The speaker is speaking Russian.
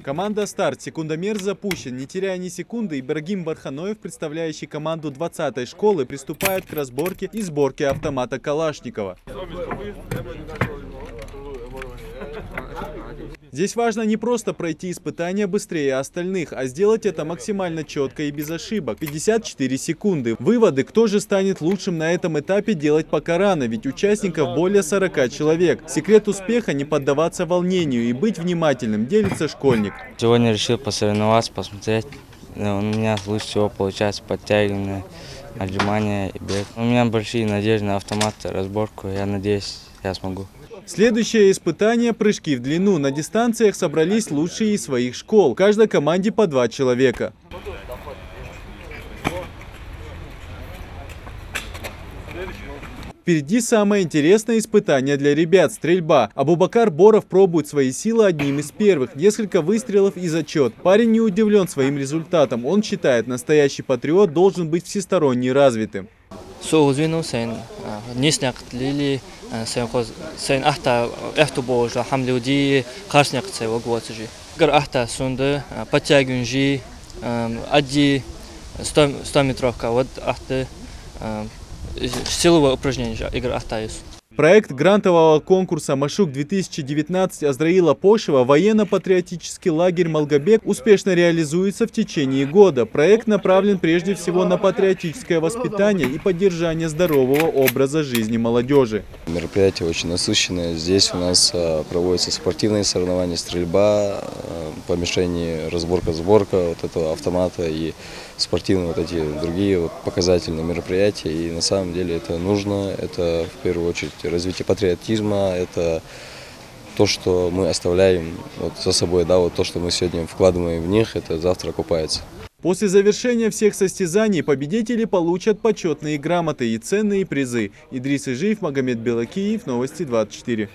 Команда «Старт». Секундомер запущен. Не теряя ни секунды, Ибрагим Барханоев, представляющий команду 20-й школы, приступает к разборке и сборке автомата Калашникова. Здесь важно не просто пройти испытания быстрее остальных, а сделать это максимально четко и без ошибок. 54 секунды. Выводы, кто же станет лучшим на этом этапе, делать пока рано, ведь участников более 40 человек. Секрет успеха – не поддаваться волнению и быть внимательным, делится школьник. Сегодня решил посоревноваться, посмотреть. У меня лучше всего получается подтягивание, отжимания и бег. У меня большие надежды на автомат, разборку. Я надеюсь, я смогу. Следующее испытание – прыжки в длину. На дистанциях собрались лучшие из своих школ. В каждой команде по 2 человека. Впереди самое интересное испытание для ребят – стрельба. Абубакар Боров пробует свои силы одним из первых. Несколько выстрелов и зачет. Парень не удивлен своим результатом. Он считает, настоящий патриот должен быть всесторонне развитым. Sen ahta ehtuboja hamludi karsnyakce wogwatji. Gar ahta sunde подтягиванji одни 100 метровка вот ahta силовое упражнение игра ахтаис. Проект грантового конкурса «Машук-2019» Азраила Пошева «Военно-патриотический лагерь Малгобек» успешно реализуется в течение года. Проект направлен прежде всего на патриотическое воспитание и поддержание здорового образа жизни молодежи. Мероприятие очень насыщенное. Здесь у нас проводятся спортивные соревнования, стрельба по мишени, разборка-сборка вот этого автомата и спортивные вот эти другие показательные мероприятия. И на самом деле это нужно, это в первую очередь развитие патриотизма, это то, что мы оставляем вот за собой, да, вот то, что мы сегодня вкладываем в них, это завтра окупается. После завершения всех состязаний победители получат почетные грамоты и ценные призы. Идрис Ижиев, Магомед Белакиев, Новости 24.